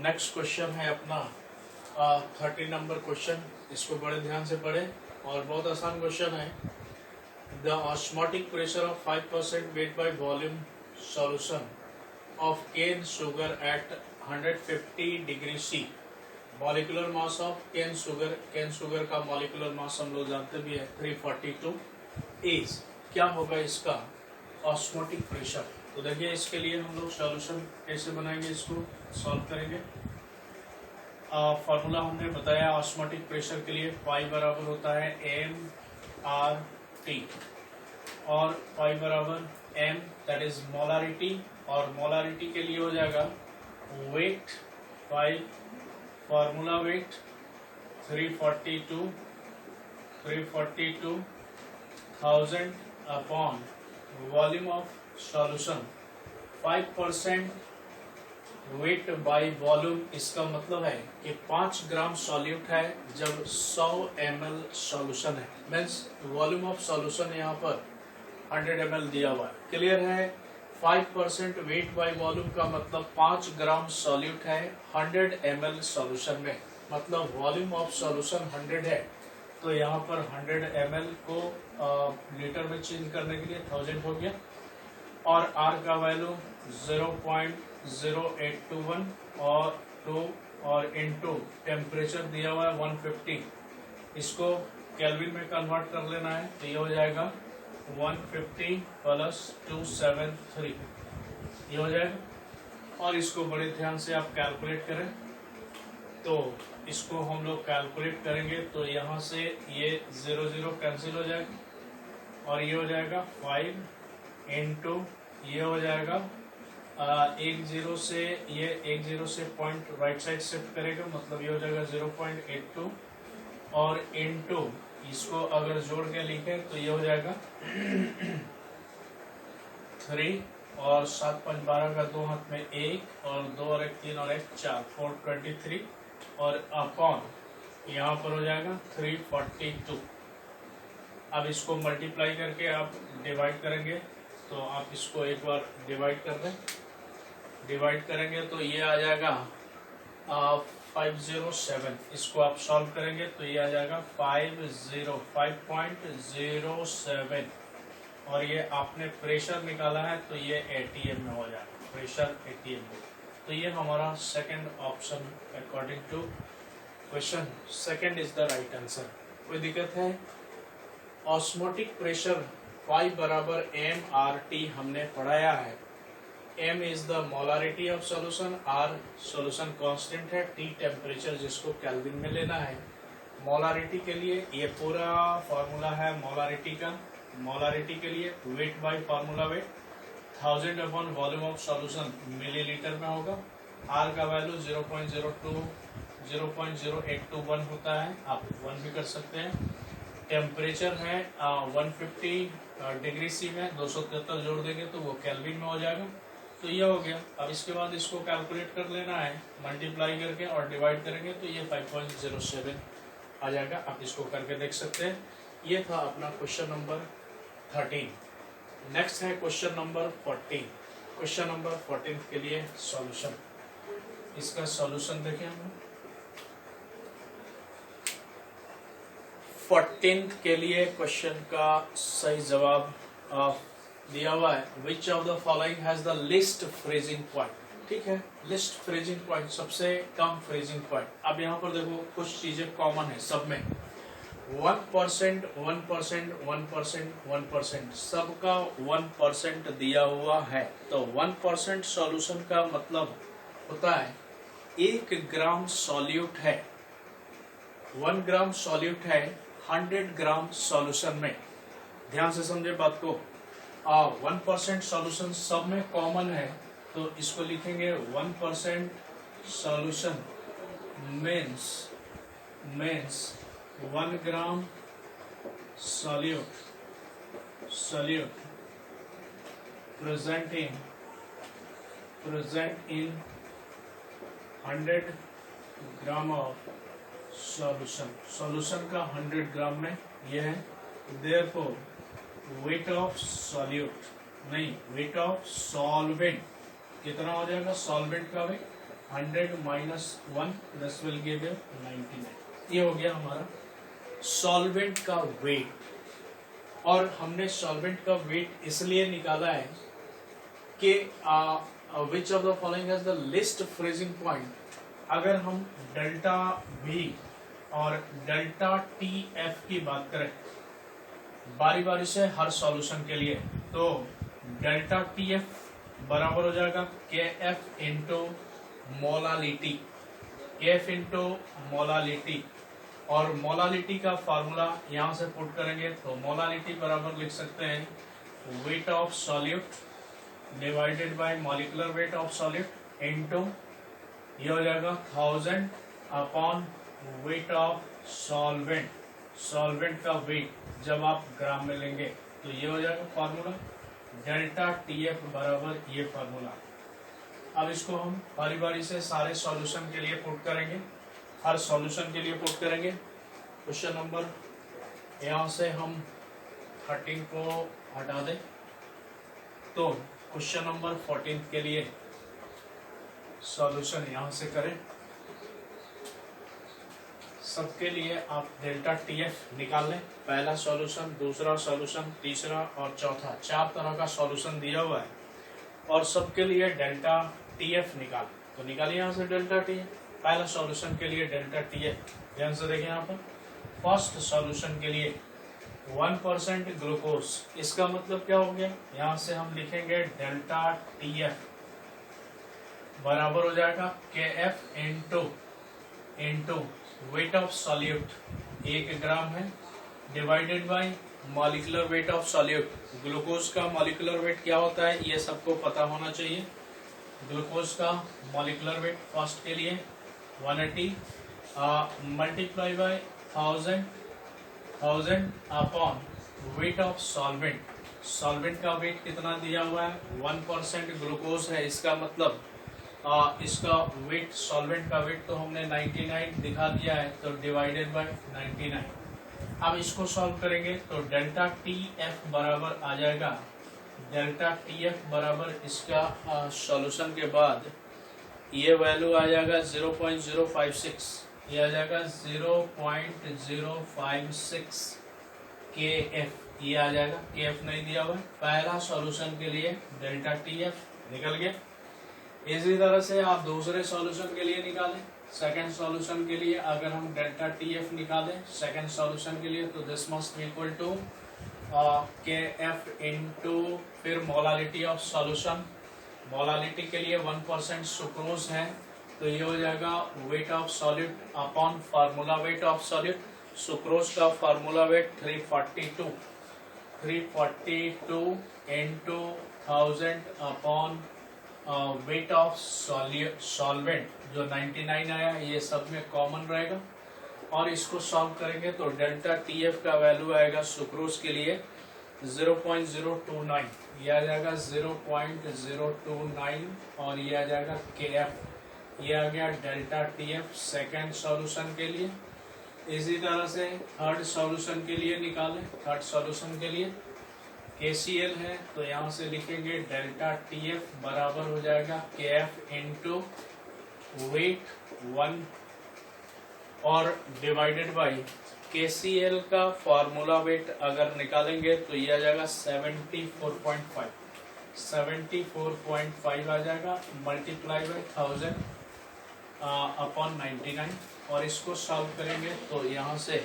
Next question है अपना 30 number question. इसको बड़े ध्यान से पढ़े और बहुत आसान क्वेश्चन है। The osmotic pressure of 5% weight by volume solution of cane sugar at 150 degree C. Molecular mass of cane sugar का मॉलिक्यूलर मास हम लोग जानते भी है 342 इज। क्या होगा इसका ऑस्मोटिक प्रेशर? तो देखिए इसके लिए हम लोग सॉल्यूशन कैसे बनाएंगे, इसको सॉल्व करेंगे। फॉर्मूला हमने बताया ऑस्मोटिक प्रेशर के लिए पाई बराबर होता है mRT और पाई बराबर m दैट इज मोलारिटी, और मोलारिटी के लिए हो जाएगा weight pi, formula weight 342,000 upon volume of solution 5% weight by volume. इसका मतलब है कि 5 ग्राम सॉल्यूट है जब 100 ml सॉल्यूशन है, मीन्स वॉल्यूम ऑफ सॉल्यूशन यहाँ पर 100 ml दिया हुआ है। क्लियर है? 5% वेट बाय वॉल्यूम का मतलब 5 ग्राम सॉल्यूट है 100 ml सॉल्यूशन में, मतलब वॉल्यूम ऑफ सॉल्यूशन 100 है, तो यहाँ पर 100 ml को लीटर में चेंज करने के लिए 1000 हो गया, और R का वैल्यू 0.0821 और 2 और इनटू टेम्परेचर दिया हुआ है 150, इसको केल्विन में कन्वर्ट कर लेना है, तो ये हो जाएगा 150 प्लस 273, ये हो जाएगा। और इसको बड़े ध्यान से आप कैलकुलेट करें, तो इसको हम लोग कैलकुलेट करेंगे तो यहाँ से ये 0 0 कैंसिल हो जाएगा, और ये हो जाएगा 5 इंटू ये हो जाएगा 10 से, ये 10 से पॉइंट राइट साइड शिफ्ट करेगा, मतलब ये हो जाएगा 0.82, और इनटू इसको अगर जोड़ के लिखें तो ये हो जाएगा 3 और 7 5 12 का 2 हाथ में 1 और 2 और 1 3 और 1 4 423, और अपॉन यहाँ पर हो जाएगा 342। अब इसको मल्टीप्लाई करके आप डिवाइड करेंगे, तो आप इसको एक बार डिवाइड कर दें, डिवाइड करेंगे तो ये आ जाएगा 507। इसको आप सॉल्व करेंगे तो ये आ जाएगा 505.07, और ये आपने प्रेशर निकाला है तो ये ATM में हो जाएगा, प्रेशर ATM में। तो ये हमारा second option according to question second is the right answer. कोई दिक्कत है? ऑस्मोटिक प्रेशर पाई बराबर mRT हमने पढ़ाया है। m is the molarity of solution, r solution constant है, t टेम्परेचर जिसको केल्विन में लेना है। मोलारिटी के लिए ये पूरा फार्मूला है मोलारिटी का। मोलारिटी के लिए weight by formula wait 1000 upon volume of solution millilitre में होगा। r का वैल्यू 0.0821 होता है, आप 1 भी कर सकते हैं। टेम्परेचर है 150 डिग्री सी में 273 जोड़ देंगे तो वो केल्विन में हो जाएगा। तो ये हो गया। अब इसके बाद इसको कैलकुलेट कर लेना है, मल्टीप्लाई करके और डिवाइड करेंगे तो ये 5.07 आ जाएगा। आप इसको करके देख सकते हैं। ये था अपना क्वेश्चन नंबर 13। नेक्स्ट है क्वेश्चन नंबर 14। क्वेश्चन नंबर 14 के लिए सॉल्यूशन, इसका सॉल्यूशन देखें हम 14th के लिए क्वेश्चन का सही जवाब दिया हुआ है which of the following has the list freezing point. ठीक है, लिस्ट फ्रीजिंग पॉइंट, सबसे कम फ्रीजिंग पॉइंट। अब यहाँ पर देखो कुछ चीजें कॉमन है सब में, 1%, 1%, 1%, 1%, सबका 1% दिया हुआ है। तो 1% सॉल्यूशन का मतलब होता है 1 ग्राम सॉल्यूट है, 1 ग्राम सॉल्यूट है 100 ग्राम सॉल्यूशन में। ध्यान से समझे बात को। 1% सॉल्यूशन सब में कॉमन है, तो इसको लिखेंगे 1% solution means 1 gram solute present in 100 gram of solution का 100 ग्राम में ये है। देयरफॉर वेट ऑफ सॉल्यूट नहीं, वेट ऑफ सॉल्वेंट कितना हो जाएगा? सॉल्वेंट का weight 100 minus 1 this will give you 99। ये हो गया हमारा सॉल्वेंट का वेट। और हमने सॉल्वेंट का वेट इसलिए निकाला है कि which of the following has the list freezing point. अगर हम डेल्टा V और डेल्टा TF की बात करें बारी बारी से हर सॉल्यूशन के लिए, तो डेल्टा TF बराबर हो जाएगा KF into molality, KF into molality. और मोलालिटी का फार्मूला यहाँ से पुट करेंगे तो मोलालिटी बराबर लिख सकते हैं wait of solute divided by molecular weight of solute into ये हो जाएगा 1000 upon weight of solvent. Solvent का वेट जब आप ग्राम में लेंगे तो ये हो जाएगा फार्मूला डेल्टा TF बराबर ये फार्मूला। अब इसको हम बारी बारी से सारे सॉल्यूशन के लिए पुट करेंगे, हर सॉल्यूशन के लिए पुट करेंगे। क्वेश्चन नंबर यहाँ से हम 13 को हटा दें तो क्वेश्चन नंबर 14 के लिए सॉल्यूशन यहाँ से करें। सबके लिए आप डेल्टा TF निकाल लें, पहला सॉल्यूशन, दूसरा सॉल्यूशन, तीसरा और चौथा, 4 तरह का सॉल्यूशन दिया हुआ है और सबके लिए डेल्टा TF निकाल। तो निकालिए यहाँ से डेल्टा TF। पहला सॉल्यूशन के लिए डेल्टा TF ध्यान से देखें यहाँ पर। फर्स्ट सॉल्यूशन के लिए 1% ग्लूकोज, इसका मतलब क्या हो गया, यहाँ से हम लिखेंगे डेल्टा TF बराबर हो जाएगा KF into weight of solute 1 ग्राम है divided by molecular weight of solute. Glucose का मॉलिक्यूलर वेट क्या होता है ये सबको पता होना चाहिए। ग्लूकोज का मॉलिक्यूलर वेट फर्स्ट के लिए 180 multiply by 1000 upon weight of solvent. Solvent का वेट कितना दिया हुआ है 1% ग्लूकोज है, इसका मतलब इसका वेट, सॉल्वेंट का वेट तो हमने 99 दिखा दिया है तो डिवाइडेड बाय 99। अब इसको सॉल्व करेंगे तो डेल्टा TF बराबर आ जाएगा, डेल्टा TF बराबर इसका सॉल्यूशन के बाद ये वैल्यू आ जाएगा 0.056, ये आ जाएगा 0.056 KF, ये आ जाएगा, KF नहीं दिया हुआ है। पहला सॉल्यूशन के लिए डेल्टा TF निकल गया। इसी तरह से आप दूसरे सॉल्यूशन के लिए निकालें। सेकंड सॉल्यूशन के लिए अगर हम डेल्टा TF निकालें सेकंड सॉल्यूशन के लिए तो this must equal to KF into फिर मोलालिटी ऑफ सॉल्यूशन। मोलालिटी के लिए 1% सुक्रोज है तो ये हो जाएगा weight of solute upon formula weight of solute. Sucrose का formula weight 342 into 1000 upon weight of solvent जो 99 आया, ये सब में कॉमन रहेगा। और इसको सॉल्व करेंगे तो डेल्टा TF का वैल्यू आएगा सुक्रोज के लिए 0.029, ये आ जाएगा 0.029 और ये आ जाएगा KF, ये आ गया डेल्टा TF सेकेंड सॉल्यूशन के लिए। इसी तरह से थर्ड सॉल्यूशन के लिए निकालें। थर्ड सॉल्यूशन के लिए KCl है तो यहाँ से लिखेंगे डेल्टा TF बराबर हो जाएगा KF इंटू वेट 1 और डिवाइडेड बाई KCl का फार्मूला वेट अगर निकालेंगे तो ये आ जाएगा 74.5 आ जाएगा मल्टीप्लाई बाई 1000 अपॉन 99। और इसको सॉल्व करेंगे तो यहाँ से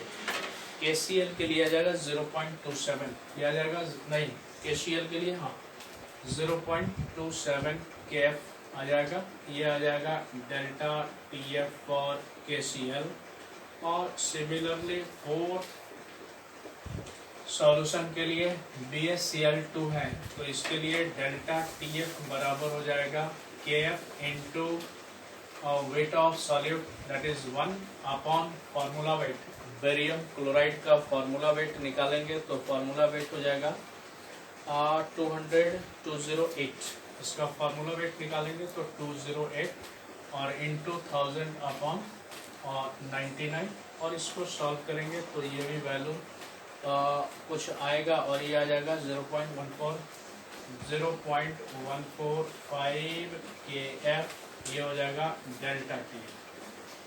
KCl के लिए आ जाएगा 0.27, ये आ जाएगा नहीं KCl के लिए 0.27 KF आ जाएगा, ये आ जाएगा डेल्टा TF फॉर KCl। और सिमिलरली फोर्थ सॉल्यूशन के लिए BaCl2 है तो इसके लिए डेल्टा TF बराबर हो जाएगा KF into weight of solute that is 1 upon formula wait. Barium chloride का फार्मूला वेट निकालेंगे तो फार्मूला वेट हो जाएगा 208, इसका फार्मूला वेट निकालेंगे तो 208 और इंटू 1000 अपॉन 99। और इसको सॉल्व करेंगे तो ये भी वैल्यू कुछ आएगा और ये आ जाएगा 0.145 KF ये हो जाएगा डेल्टा टी।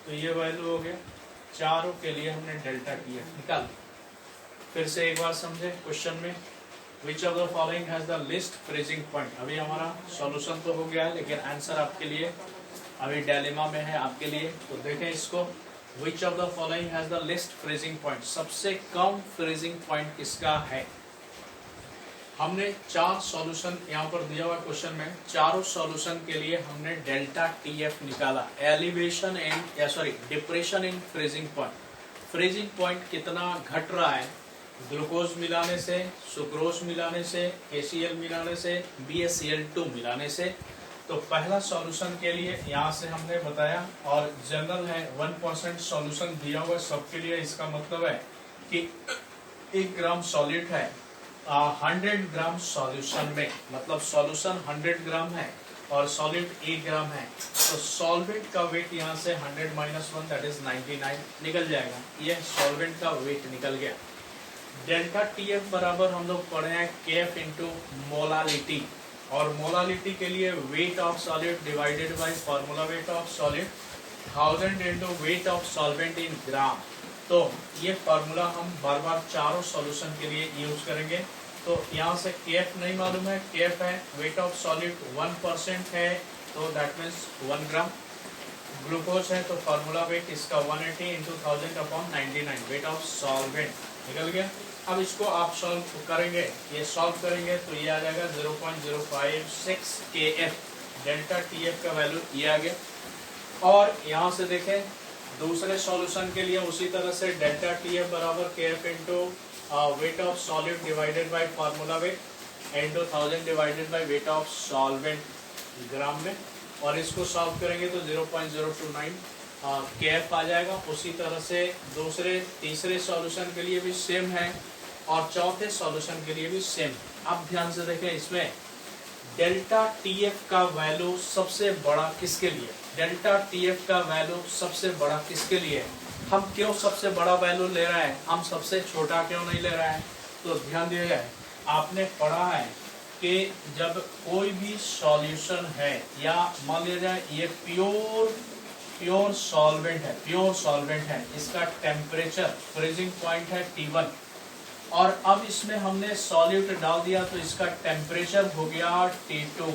तो ये वैल्यू हो गया, चारों के लिए हमने डेल्टा टी निकाल। फिर से एक बार समझे क्वेश्चन में, which of the following has the list freezing point. अभी हमारा सॉल्यूशन तो हो गया है, लेकिन आंसर आपके लिए अभी डायलेमा में है आपके लिए। तो देखें इसको, which of the following has the list freezing point, सबसे कम फ्रीजिंग पॉइंट किसका है। हमने 4 सॉल्यूशन यहाँ पर दिया हुआ क्वेश्चन में, चारों सॉल्यूशन के लिए हमने डेल्टा टीएफ निकाला, एलिवेशन एंड या sorry depression in freezing point. Freezing point कितना घट रहा है ग्लूकोज मिलाने से, सुक्रोज मिलाने से, KCl मिलाने से, BaCl2 मिलाने से। तो पहला सॉल्यूशन के लिए यहाँ से हमने बताया, और जनरल है 1% सॉल्यूशन दिया हुआ सबके लिए। इसका मतलब है कि 1 ग्राम सॉलिड है 100 ग्राम सॉल्यूशन में, मतलब सॉल्यूशन 100 ग्राम है और सॉलिड 1 ग्राम है। तो सॉल्वेंट का वेट यहाँ से 100 - 1 दैट इज 99 निकल जाएगा। ये सॉल्वेंट का वेट निकल गया। डेल्टा टीएफ बराबर हम लोग पढ़े हैं केएफ इंटू मोलालिटी, और मोलालिटी के लिए weight of solid divided by formula weight of solid 1000 into weight of solvent in gram. तो ये फार्मूला हम बार बार चारों सॉल्यूशन के लिए यूज करेंगे। तो यहाँ से केएफ नहीं मालूम है, केएफ है वेट ऑफ सॉलिड 1% है, तो दैट मीन्स 1 ग्राम। ग्लूकोज है तो फार्मूला वेट इसका 180 इंटू 1000/99 वेट ऑफ सॉल्वेंट निकल गया। अब इसको आप सॉल्व करेंगे, ये सॉल्व करेंगे तो ये आ जाएगा 0.056 KF, डेल्टा टीएफ का वैल्यू ये आ गया। और यहाँ से देखें दूसरे सॉल्यूशन के लिए उसी तरह से डेल्टा टीएफ बराबर KF into weight of solid divided by formula weight into 1000 divided by weight of solvent gram में, और इसको सॉल्व करेंगे तो 0.029 KF आ जाएगा। उसी तरह से दूसरे तीसरे सॉल्यूशन के लिए भी सेम है और चौथे सॉल्यूशन के लिए भी सेम। अब ध्यान से देखें, इसमें डेल्टा टीएफ का वैल्यू सबसे बड़ा किसके लिए, डेल्टा टीएफ का वैल्यू सबसे बड़ा किसके लिए है। हम क्यों सबसे बड़ा वैल्यू ले रहे हैं, हम सबसे छोटा क्यों नहीं ले रहे हैं। तो ध्यान दिया जाए, आपने पढ़ा है कि जब कोई भी सॉल्यूशन है, या मान लिया जाए ये प्योर सॉल्वेंट है, प्योर सॉल्वेंट है, इसका टेम्परेचर फ्रीजिंग पॉइंट है T1, और अब इसमें हमने सॉल्यूट डाल दिया तो इसका टेम्परेचर हो गया T2।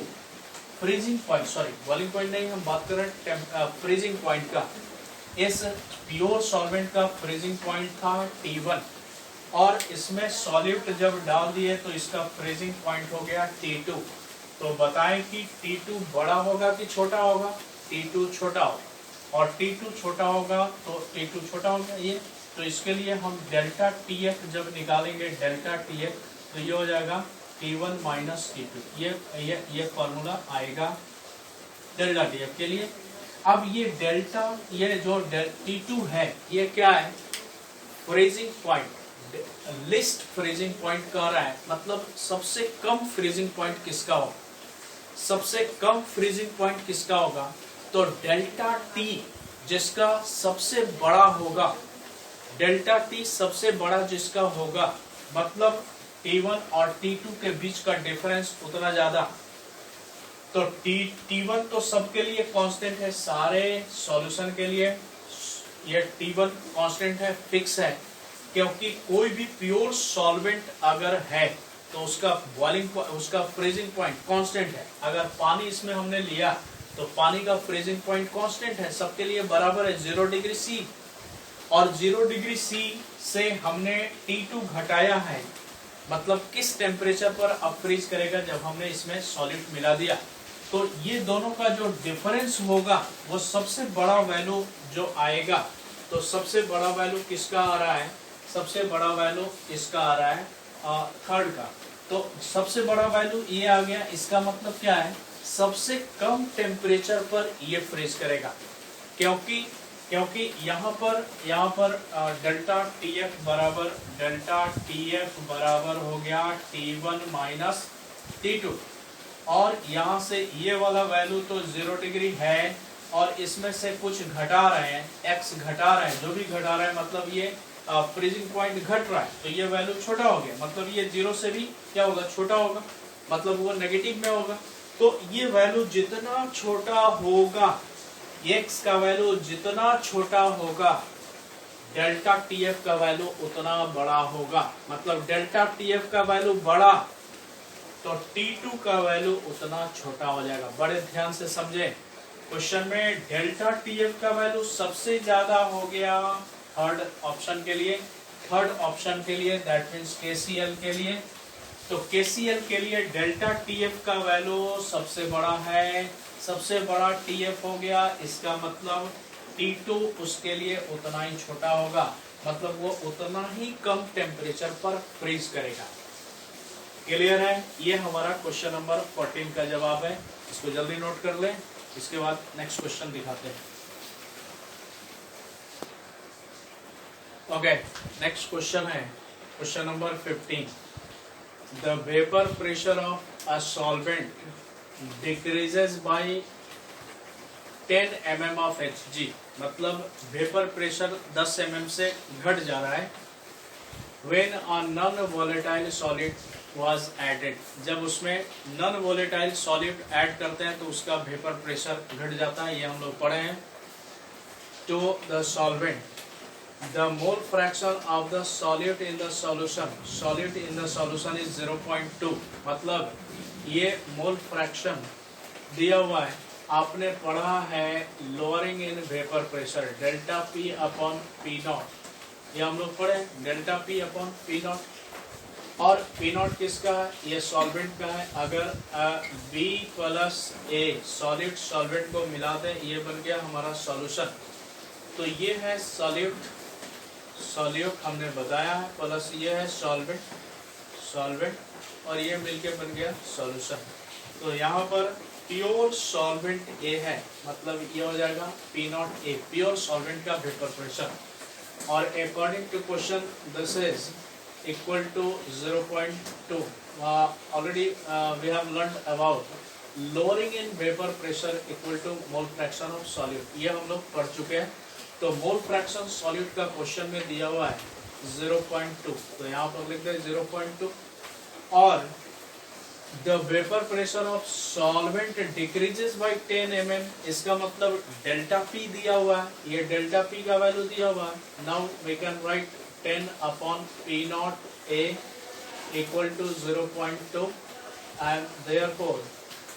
Freezing point, sorry boiling point नहीं, हम बात कर रहे हैं फ्रीजिंग पॉइंट का। इस प्योर सॉल्वेंट का फ्रीजिंग पॉइंट था T1, और इसमें सॉल्यूट जब डाल दिए तो इसका फ्रीजिंग पॉइंट हो गया T2। तो बताएं कि T2 बड़ा होगा कि छोटा होगा। T2 छोटा होगा, और T2 छोटा होगा तो T2 छोटा होगा ये। तो इसके लिए हम डेल्टा टीएफ जब निकालेंगे, डेल्टा टीएफ, तो ये हो जाएगा T1 - T2। ये फॉर्मूला आएगा डेल्टा टीएफ के लिए। अब ये डेल्टा, ये जो T2 है ये क्या है, freezing point, list freezing point कह रहा है, मतलब सबसे कम फ्रीजिंग पॉइंट किसका होगा, सबसे कम फ्रीजिंग पॉइंट किसका होगा। तो डेल्टा टी जिसका सबसे बड़ा होगा, डेल्टा टी सबसे बड़ा जिसका होगा, मतलब T1 और T2 के बीच का डिफरेंस उतना ज्यादा। तो T1 तो सबके लिए कांस्टेंट है, सारे सॉल्यूशन के लिए ये T1 कांस्टेंट है, फिक्स है, क्योंकि कोई भी प्योर सॉल्वेंट अगर है तो उसका बॉइलिंग, उसका फ्रीजिंग पॉइंट कांस्टेंट है। अगर पानी इसमें हमने लिया तो पानी का फ्रीजिंग पॉइंट कांस्टेंट है, सबके लिए बराबर है 0 डिग्री C, और 0 डिग्री C से हमने T2 घटाया है, मतलब किस टेम्परेचर पर अब फ्रीज करेगा जब हमने इसमें सॉलिड मिला दिया। तो ये दोनों का जो डिफरेंस होगा वो सबसे बड़ा वैल्यू जो आएगा, तो सबसे बड़ा वैल्यू किसका आ रहा है, सबसे बड़ा वैल्यू इसका आ रहा है थर्ड का। तो सबसे बड़ा वैल्यू ये आ गया, इसका मतलब क्या है, सबसे कम टेम्परेचर पर ये फ्रीज करेगा, क्योंकि यहाँ पर डेल्टा टीएफ बराबर हो गया T1 - T2, और यहाँ से ये वाला वैल्यू तो 0 डिग्री है, और इसमें से कुछ घटा रहे हैं, x घटा रहे हैं, जो भी घटा रहे हैं मतलब ये फ्रीजिंग पॉइंट घट रहा है, तो ये वैल्यू छोटा हो गया, मतलब ये 0 से भी क्या होगा, छोटा होगा, मतलब वो नेगेटिव में होगा। तो ये वैल्यू जितना छोटा होगा, x का वैल्यू जितना छोटा होगा, डेल्टा TF का वैल्यू उतना बड़ा होगा। मतलब डेल्टा TF का वैल्यू बड़ा तो T2 का वैल्यू उतना छोटा हो जाएगा। बड़े ध्यान से समझे, क्वेश्चन में डेल्टा TF का वैल्यू सबसे ज्यादा हो गया थर्ड ऑप्शन के लिए, दैट मीन्स KCL के लिए। तो KCL के लिए डेल्टा TF का वैल्यू सबसे बड़ा है, सबसे बड़ा TF हो गया, इसका मतलब T2 उसके लिए उतना ही छोटा होगा, मतलब वो उतना ही कम टेम्परेचर पर फ्रीज करेगा। क्लियर है? ये हमारा क्वेश्चन नंबर 14 का जवाब है। इसको जल्दी नोट कर लें, इसके बाद नेक्स्ट क्वेश्चन दिखाते हैं। ओके, नेक्स्ट क्वेश्चन है question number 15। The vapour pressure of a solvent decreases by 10 mm of Hg। मतलब वेपर प्रेशर 10 mm से घट जा रहा है। When a non-volatile solid was added, जब उसमें नॉन वोलेटाइल सॉलिड ऐड करते हैं तो उसका वेपर प्रेशर घट जाता है, ये हम लोग पढ़े हैं। To the solvent, the mole fraction of the solute in the solution is 0.2। मतलब ये मोल फ्रैक्शन दिया हुआ है, आपने पढ़ा है lowering in vapour pressure delta P upon P0, ये हम लोग पढ़े डेल्टा P अपॉन P0। और P0 किसका है? ये सॉल्वेंट का है। अगर B प्लस A सॉल्वेंट को मिला दें, ये बन गया हमारा सॉल्यूशन। तो ये है सॉल्यूट हमने बताया है, प्लस ये है सॉल्वेंट और ये मिलके बन गया सॉल्यूशन। तो यहाँ पर प्योर सॉल्वेंट A है, मतलब ये हो जाएगा P0A, प्योर सॉल्वेंट का वेपर प्रेशर। और according to question this is equal to 0.2। Already we have learned about lowering in vapour pressure equal to mole fraction of solute, ये हम लोग पढ़ चुके हैं। तो मोल फ्रैक्शन सॉल्यूट का क्वेश्चन में दिया हुआ है 0.2, तो यहाँ पर लिख दें 0.2। और the vapour pressure of solvent decreases by 10 mm, इसका मतलब डेल्टा P दिया हुआ है, ये डेल्टा P का वैल्यू दिया हुआ है। Now we can write 10 upon P0A equal to 0.2 and therefore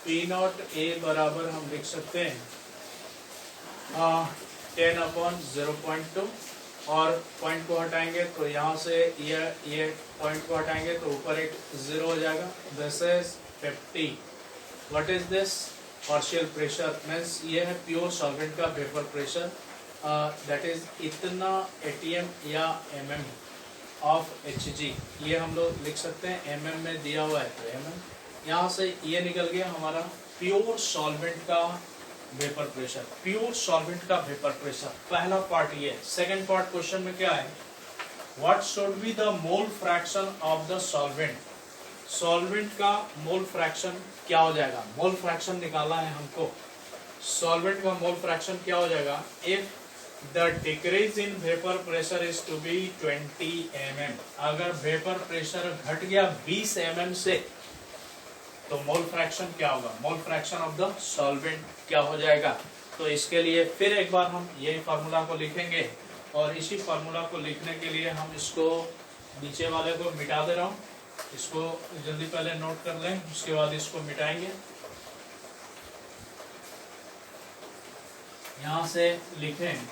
P0A बराबर हम लिख सकते हैं 10 अपॉन 0.2, और पॉइंट को हटाएंगे तो यहाँ से ये पॉइंट को हटाएंगे तो ऊपर एक 0 हो जाएगा। This is 50। What is this? Partial pressure means ये है प्योर सॉल्वेंट का वेपर प्रेशर, दैट इज इतना ATM या mm ऑफ Hg, ये हम लोग लिख सकते हैं। mm में दिया हुआ है तो mm, यहाँ से ये निकल गया हमारा प्योर सॉल्वेंट का वेपर प्रेशर, प्योर सॉल्वेंट का वेपर प्रेशर। पहला पार्ट ये। सेकंड पार्ट क्वेश्चन में क्या है? What should be the mole fraction of the solvent, solvent का मोल फ्रैक्शन क्या हो जाएगा? मोल फ्रैक्शन निकालना है हमको, सॉल्वेंट का मोल फ्रैक्शन क्या हो जाएगा? If the decrease in vapour pressure is to be 20 mm, अगर वेपर प्रेशर घट गया 20 mm से तो मोल फ्रैक्शन क्या होगा? मोल फ्रैक्शन ऑफ द सॉल्वेंट क्या हो जाएगा? तो इसके लिए फिर एक बार हम यही फार्मूला को लिखेंगे, और इसी फार्मूला को लिखने के लिए हम इसको नीचे वाले को मिटा दे रहा हूँ, इसको जल्दी पहले नोट कर लें, उसके बाद इसको मिटाएंगे। यहाँ से लिखें,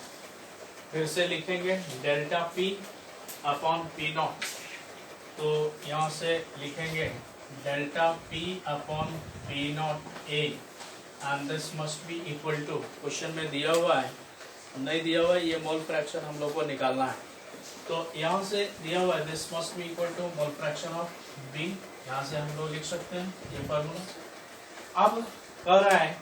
फिर से लिखेंगे डेल्टा P अपॉन P0, तो यहाँ से लिखेंगे delta P upon P0A and this must be equal to, question में दिया हुआ है, नहीं दिया हुआ है, ये मोल फ्रैक्शन हम लोग को निकालना है। तो यहाँ से दिया हुआ है this must be equal to mole fraction of B, यहाँ से हम लोग लिख सकते हैं ये फार्मूला। अब कह रहा है,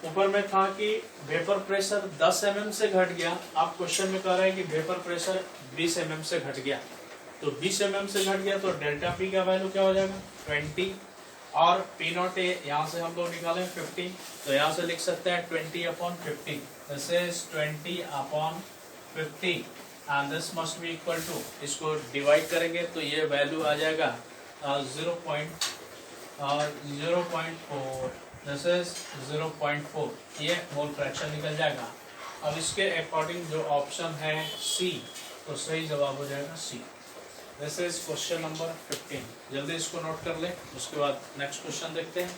ऊपर में था कि वेपर प्रेशर 10 mm से घट गया, अब क्वेश्चन में कह रहा है कि वेपर प्रेशर 20 mm से घट गया। तो 20 mm से घट गया तो डेल्टा P का वैल्यू क्या हो जाएगा? 20, और P0A यहाँ से हम लोग निकालें 50, तो यहाँ से लिख सकते हैं 20 upon 50, this is 20 upon 50 and this must be equal to, इसको डिवाइड करेंगे तो ये वैल्यू आ जाएगा 0.4 दिस इज 0.4, ये मोल फ्रैक्शन निकल जाएगा। अब इसके अकॉर्डिंग जो ऑप्शन है सी, तो सही जवाब हो जाएगा C. This is question number 15। जल्दी इसको नोट कर ले, उसके बाद नेक्स्ट क्वेश्चन देखते हैं।